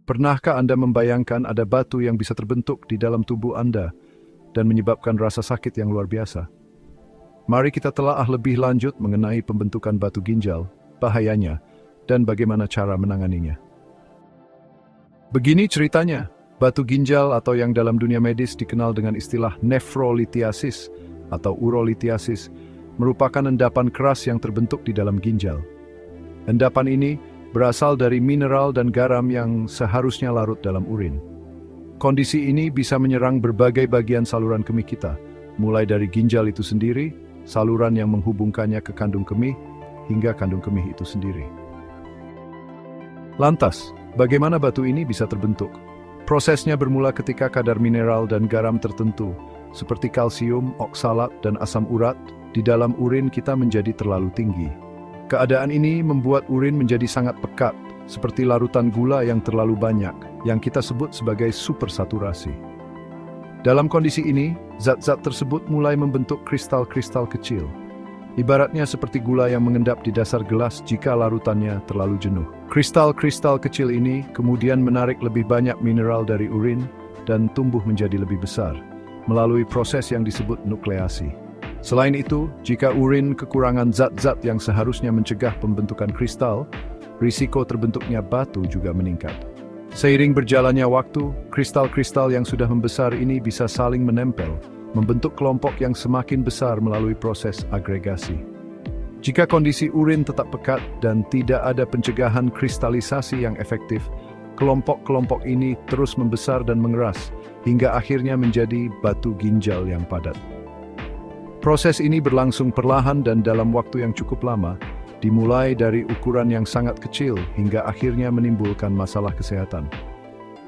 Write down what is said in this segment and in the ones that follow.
Pernahkah Anda membayangkan ada batu yang bisa terbentuk di dalam tubuh Anda dan menyebabkan rasa sakit yang luar biasa? Mari kita telaah lebih lanjut mengenai pembentukan batu ginjal, bahayanya, dan bagaimana cara menanganinya. Begini ceritanya, batu ginjal atau yang dalam dunia medis dikenal dengan istilah nefrolithiasis atau urolithiasis merupakan endapan keras yang terbentuk di dalam ginjal. Endapan ini berasal dari mineral dan garam yang seharusnya larut dalam urin. Kondisi ini bisa menyerang berbagai bagian saluran kemih kita, mulai dari ginjal itu sendiri, saluran yang menghubungkannya ke kandung kemih, hingga kandung kemih itu sendiri. Lantas, bagaimana batu ini bisa terbentuk? Prosesnya bermula ketika kadar mineral dan garam tertentu, seperti kalsium, oksalat, dan asam urat, di dalam urin kita menjadi terlalu tinggi. Keadaan ini membuat urin menjadi sangat pekat, seperti larutan gula yang terlalu banyak, yang kita sebut sebagai supersaturasi. Dalam kondisi ini, zat-zat tersebut mulai membentuk kristal-kristal kecil. Ibaratnya seperti gula yang mengendap di dasar gelas jika larutannya terlalu jenuh. Kristal-kristal kecil ini kemudian menarik lebih banyak mineral dari urin dan tumbuh menjadi lebih besar, melalui proses yang disebut nukleasi. Selain itu, jika urin kekurangan zat-zat yang seharusnya mencegah pembentukan kristal, risiko terbentuknya batu juga meningkat. Seiring berjalannya waktu, kristal-kristal yang sudah membesar ini bisa saling menempel, membentuk kelompok yang semakin besar melalui proses agregasi. Jika kondisi urin tetap pekat dan tidak ada pencegahan kristalisasi yang efektif, kelompok-kelompok ini terus membesar dan mengeras, hingga akhirnya menjadi batu ginjal yang padat. Proses ini berlangsung perlahan dan dalam waktu yang cukup lama, dimulai dari ukuran yang sangat kecil hingga akhirnya menimbulkan masalah kesehatan.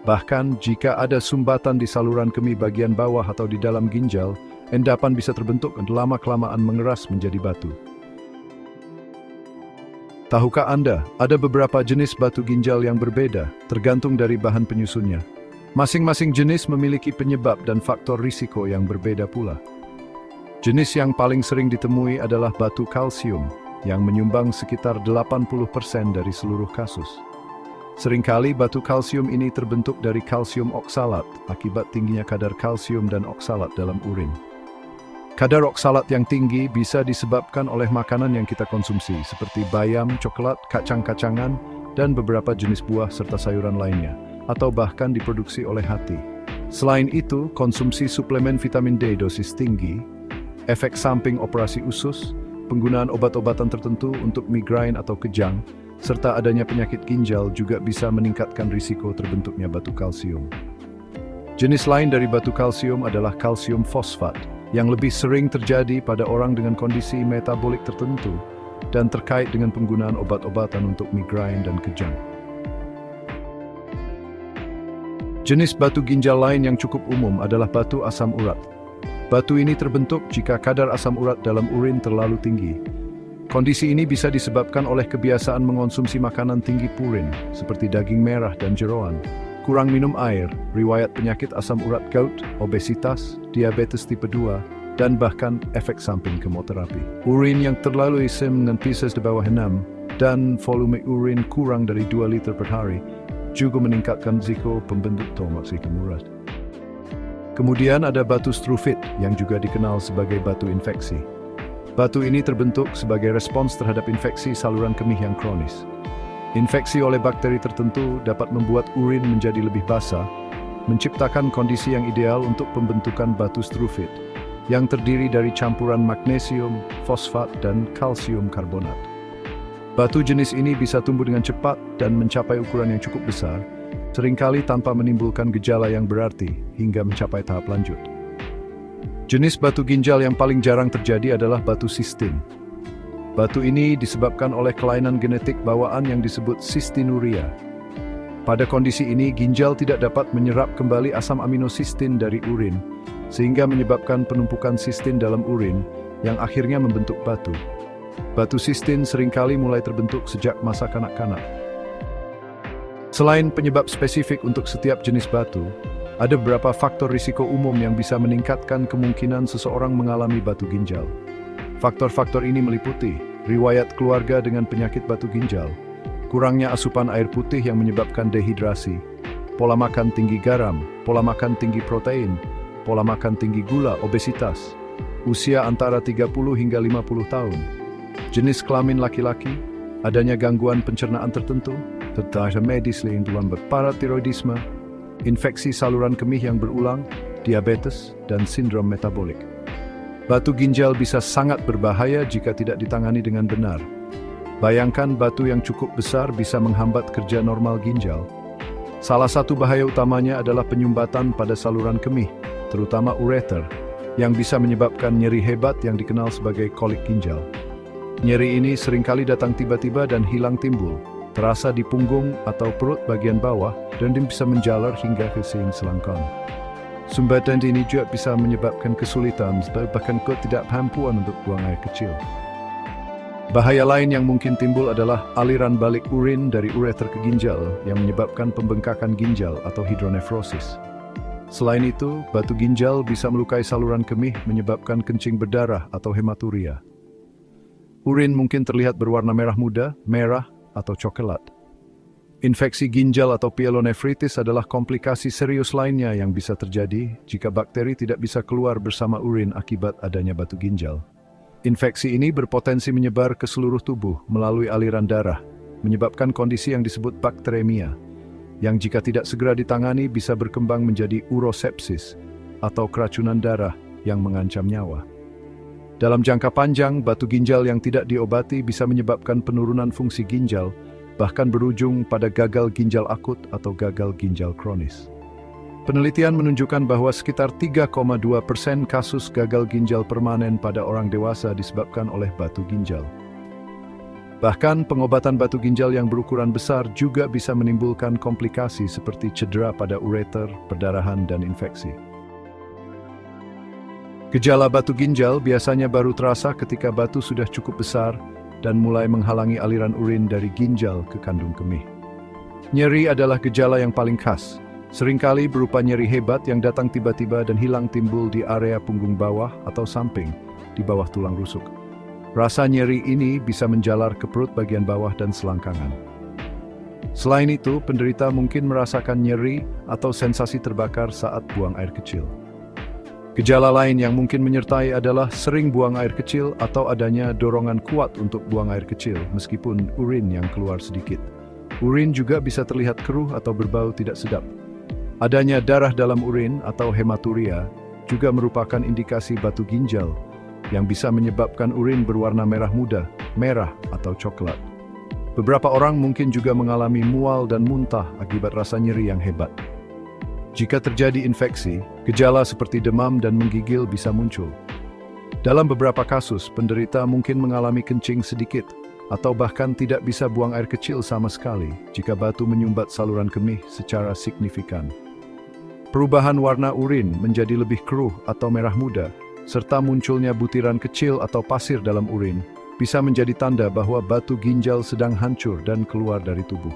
Bahkan jika ada sumbatan di saluran kemih bagian bawah atau di dalam ginjal, endapan bisa terbentuk dan lama-kelamaan mengeras menjadi batu. Tahukah Anda, ada beberapa jenis batu ginjal yang berbeda, tergantung dari bahan penyusunnya. Masing-masing jenis memiliki penyebab dan faktor risiko yang berbeda pula. Jenis yang paling sering ditemui adalah batu kalsium, yang menyumbang sekitar 80% dari seluruh kasus. Seringkali batu kalsium ini terbentuk dari kalsium oksalat akibat tingginya kadar kalsium dan oksalat dalam urin. Kadar oksalat yang tinggi bisa disebabkan oleh makanan yang kita konsumsi, seperti bayam, coklat, kacang-kacangan, dan beberapa jenis buah serta sayuran lainnya, atau bahkan diproduksi oleh hati. Selain itu, konsumsi suplemen vitamin D dosis tinggi, efek samping operasi usus, penggunaan obat-obatan tertentu untuk migrain atau kejang, serta adanya penyakit ginjal juga bisa meningkatkan risiko terbentuknya batu kalsium. Jenis lain dari batu kalsium adalah kalsium fosfat, yang lebih sering terjadi pada orang dengan kondisi metabolik tertentu dan terkait dengan penggunaan obat-obatan untuk migrain dan kejang. Jenis batu ginjal lain yang cukup umum adalah batu asam urat. Batu ini terbentuk jika kadar asam urat dalam urin terlalu tinggi. Kondisi ini bisa disebabkan oleh kebiasaan mengonsumsi makanan tinggi purin, seperti daging merah dan jeroan, kurang minum air, riwayat penyakit asam urat gout, obesitas, diabetes tipe 2, dan bahkan efek samping kemoterapi. Urin yang terlalu asin dengan pH di bawah 6, dan volume urin kurang dari 2 liter per hari, juga meningkatkan risiko pembentuk asam urat. Kemudian ada batu struvit yang juga dikenal sebagai batu infeksi. Batu ini terbentuk sebagai respons terhadap infeksi saluran kemih yang kronis. Infeksi oleh bakteri tertentu dapat membuat urin menjadi lebih basah, menciptakan kondisi yang ideal untuk pembentukan batu struvit, yang terdiri dari campuran magnesium, fosfat, dan kalsium karbonat. Batu jenis ini bisa tumbuh dengan cepat dan mencapai ukuran yang cukup besar, seringkali tanpa menimbulkan gejala yang berarti hingga mencapai tahap lanjut. Jenis batu ginjal yang paling jarang terjadi adalah batu sistin. Batu ini disebabkan oleh kelainan genetik bawaan yang disebut sistinuria. Pada kondisi ini, ginjal tidak dapat menyerap kembali asam amino sistin dari urin, sehingga menyebabkan penumpukan sistin dalam urin yang akhirnya membentuk batu. Batu sistin seringkali mulai terbentuk sejak masa kanak-kanak. Selain penyebab spesifik untuk setiap jenis batu, ada beberapa faktor risiko umum yang bisa meningkatkan kemungkinan seseorang mengalami batu ginjal. Faktor-faktor ini meliputi riwayat keluarga dengan penyakit batu ginjal, kurangnya asupan air putih yang menyebabkan dehidrasi, pola makan tinggi garam, pola makan tinggi protein, pola makan tinggi gula, obesitas, usia antara 30 hingga 50 tahun, jenis kelamin laki-laki, adanya gangguan pencernaan tertentu, serta medis lain dalam paratiroidisme, infeksi saluran kemih yang berulang, diabetes, dan sindrom metabolik. Batu ginjal bisa sangat berbahaya jika tidak ditangani dengan benar. Bayangkan batu yang cukup besar bisa menghambat kerja normal ginjal. Salah satu bahaya utamanya adalah penyumbatan pada saluran kemih, terutama ureter, yang bisa menyebabkan nyeri hebat yang dikenal sebagai kolik ginjal. Nyeri ini seringkali datang tiba-tiba dan hilang timbul, terasa di punggung atau perut bagian bawah, dan bisa menjalar hingga ke selangkangan. Sumbatan ini juga bisa menyebabkan kesulitan, bahkan ketidakmampuan untuk buang air kecil. Bahaya lain yang mungkin timbul adalah aliran balik urin dari ureter ke ginjal yang menyebabkan pembengkakan ginjal atau hidronefrosis. Selain itu, batu ginjal bisa melukai saluran kemih menyebabkan kencing berdarah atau hematuria. Urin mungkin terlihat berwarna merah muda, merah, atau coklat. Infeksi ginjal atau pyelonefritis adalah komplikasi serius lainnya yang bisa terjadi jika bakteri tidak bisa keluar bersama urin akibat adanya batu ginjal. Infeksi ini berpotensi menyebar ke seluruh tubuh melalui aliran darah, menyebabkan kondisi yang disebut bakteremia, yang jika tidak segera ditangani bisa berkembang menjadi urosepsis atau keracunan darah yang mengancam nyawa. Dalam jangka panjang, batu ginjal yang tidak diobati bisa menyebabkan penurunan fungsi ginjal, bahkan berujung pada gagal ginjal akut atau gagal ginjal kronis. Penelitian menunjukkan bahwa sekitar 3,2% kasus gagal ginjal permanen pada orang dewasa disebabkan oleh batu ginjal. Bahkan pengobatan batu ginjal yang berukuran besar juga bisa menimbulkan komplikasi seperti cedera pada ureter, perdarahan, dan infeksi. Gejala batu ginjal biasanya baru terasa ketika batu sudah cukup besar dan mulai menghalangi aliran urin dari ginjal ke kandung kemih. Nyeri adalah gejala yang paling khas, seringkali berupa nyeri hebat yang datang tiba-tiba dan hilang timbul di area punggung bawah atau samping, di bawah tulang rusuk. Rasa nyeri ini bisa menjalar ke perut bagian bawah dan selangkangan. Selain itu, penderita mungkin merasakan nyeri atau sensasi terbakar saat buang air kecil. Gejala lain yang mungkin menyertai adalah sering buang air kecil atau adanya dorongan kuat untuk buang air kecil meskipun urin yang keluar sedikit. Urin juga bisa terlihat keruh atau berbau tidak sedap. Adanya darah dalam urin atau hematuria juga merupakan indikasi batu ginjal yang bisa menyebabkan urin berwarna merah muda, merah atau coklat. Beberapa orang mungkin juga mengalami mual dan muntah akibat rasa nyeri yang hebat. Jika terjadi infeksi, gejala seperti demam dan menggigil bisa muncul. Dalam beberapa kasus, penderita mungkin mengalami kencing sedikit atau bahkan tidak bisa buang air kecil sama sekali jika batu menyumbat saluran kemih secara signifikan. Perubahan warna urin menjadi lebih keruh atau merah muda, serta munculnya butiran kecil atau pasir dalam urin, bisa menjadi tanda bahwa batu ginjal sedang hancur dan keluar dari tubuh.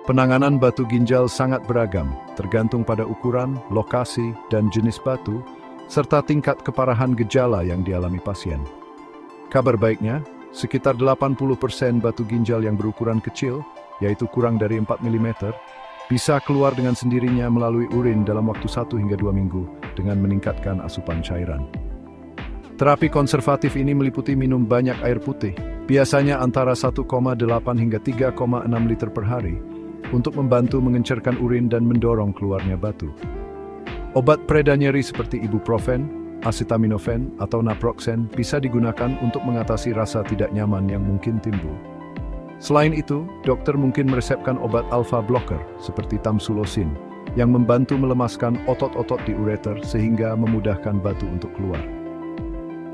Penanganan batu ginjal sangat beragam, tergantung pada ukuran, lokasi, dan jenis batu, serta tingkat keparahan gejala yang dialami pasien. Kabar baiknya, sekitar 80% batu ginjal yang berukuran kecil, yaitu kurang dari 4 mm, bisa keluar dengan sendirinya melalui urin dalam waktu 1 hingga 2 minggu dengan meningkatkan asupan cairan. Terapi konservatif ini meliputi minum banyak air putih, biasanya antara 1,8 hingga 3,6 liter per hari, untuk membantu mengencerkan urin dan mendorong keluarnya batu. Obat pereda nyeri seperti ibuprofen, acetaminophen, atau naproxen bisa digunakan untuk mengatasi rasa tidak nyaman yang mungkin timbul. Selain itu, dokter mungkin meresepkan obat alpha blocker seperti tamsulosin yang membantu melemaskan otot-otot di ureter sehingga memudahkan batu untuk keluar.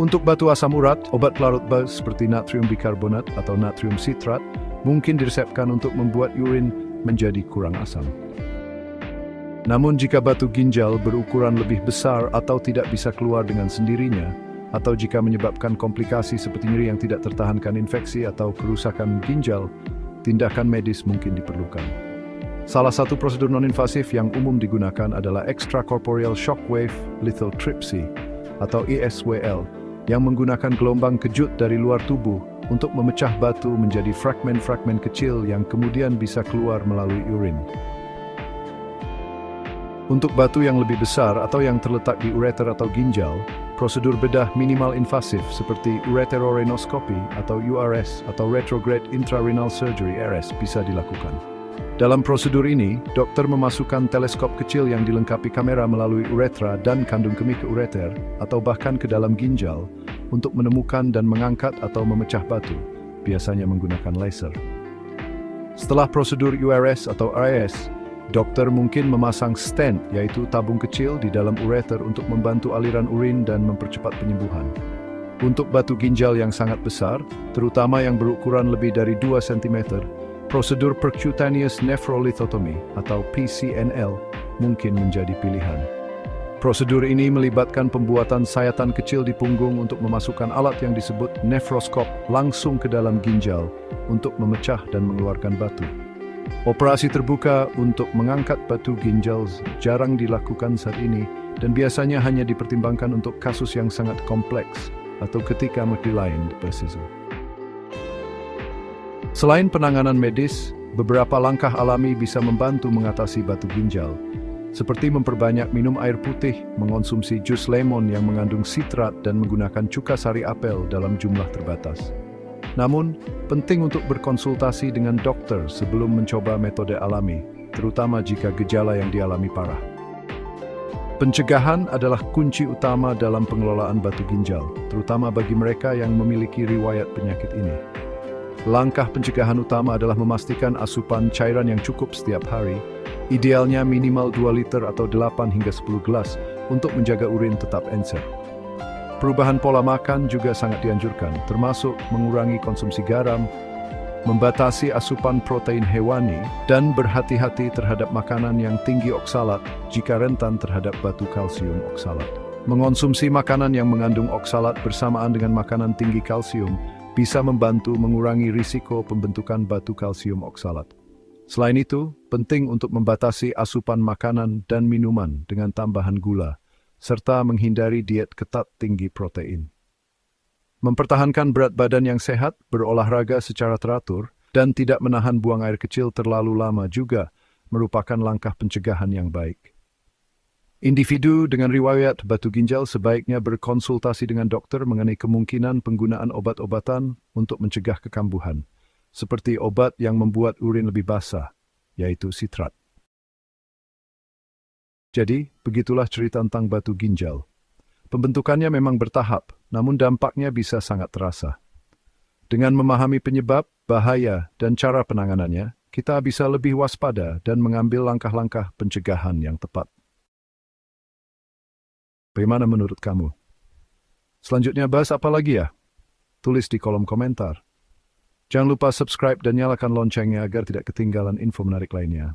Untuk batu asam urat, obat pelarut batu seperti natrium bikarbonat atau natrium sitrat mungkin diresepkan untuk membuat urin menjadi kurang asam. Namun jika batu ginjal berukuran lebih besar atau tidak bisa keluar dengan sendirinya, atau jika menyebabkan komplikasi seperti nyeri yang tidak tertahankan infeksi atau kerusakan ginjal, tindakan medis mungkin diperlukan. Salah satu prosedur non-invasif yang umum digunakan adalah extracorporeal shockwave lithotripsy atau ESWL yang menggunakan gelombang kejut dari luar tubuh untuk memecah batu menjadi fragmen-fragmen kecil yang kemudian bisa keluar melalui urin. Untuk batu yang lebih besar atau yang terletak di ureter atau ginjal, prosedur bedah minimal invasif seperti ureterorhinoscopy atau URS atau retrograde intrarenal surgery RS bisa dilakukan. Dalam prosedur ini, dokter memasukkan teleskop kecil yang dilengkapi kamera melalui uretra dan kandung kemih ke ureter atau bahkan ke dalam ginjal untuk menemukan dan mengangkat atau memecah batu, biasanya menggunakan laser. Setelah prosedur URS atau RS, dokter mungkin memasang stent, yaitu tabung kecil di dalam ureter untuk membantu aliran urin dan mempercepat penyembuhan. Untuk batu ginjal yang sangat besar, terutama yang berukuran lebih dari 2 cm, prosedur percutaneous nephrolithotomy atau PCNL mungkin menjadi pilihan. Prosedur ini melibatkan pembuatan sayatan kecil di punggung untuk memasukkan alat yang disebut nephroskop langsung ke dalam ginjal untuk memecah dan mengeluarkan batu. Operasi terbuka untuk mengangkat batu ginjal jarang dilakukan saat ini dan biasanya hanya dipertimbangkan untuk kasus yang sangat kompleks atau ketika multi-line precision. Selain penanganan medis, beberapa langkah alami bisa membantu mengatasi batu ginjal, seperti memperbanyak minum air putih, mengonsumsi jus lemon yang mengandung sitrat dan menggunakan cuka sari apel dalam jumlah terbatas. Namun, penting untuk berkonsultasi dengan dokter sebelum mencoba metode alami, terutama jika gejala yang dialami parah. Pencegahan adalah kunci utama dalam pengelolaan batu ginjal, terutama bagi mereka yang memiliki riwayat penyakit ini. Langkah pencegahan utama adalah memastikan asupan cairan yang cukup setiap hari, idealnya minimal 2 liter atau 8 hingga 10 gelas untuk menjaga urin tetap encer. Perubahan pola makan juga sangat dianjurkan, termasuk mengurangi konsumsi garam, membatasi asupan protein hewani, dan berhati-hati terhadap makanan yang tinggi oksalat jika rentan terhadap batu kalsium oksalat. Mengonsumsi makanan yang mengandung oksalat bersamaan dengan makanan tinggi kalsium bisa membantu mengurangi risiko pembentukan batu kalsium oksalat. Selain itu, penting untuk membatasi asupan makanan dan minuman dengan tambahan gula, serta menghindari diet ketat tinggi protein. Mempertahankan berat badan yang sehat, berolahraga secara teratur, dan tidak menahan buang air kecil terlalu lama juga merupakan langkah pencegahan yang baik. Individu dengan riwayat batu ginjal sebaiknya berkonsultasi dengan dokter mengenai kemungkinan penggunaan obat-obatan untuk mencegah kekambuhan, seperti obat yang membuat urin lebih basah, yaitu sitrat. Jadi, begitulah cerita tentang batu ginjal. Pembentukannya memang bertahap, namun dampaknya bisa sangat terasa. Dengan memahami penyebab, bahaya, dan cara penanganannya, kita bisa lebih waspada dan mengambil langkah-langkah pencegahan yang tepat. Bagaimana menurut kamu? Selanjutnya bahas apa lagi ya? Tulis di kolom komentar. Jangan lupa subscribe dan nyalakan loncengnya agar tidak ketinggalan info menarik lainnya.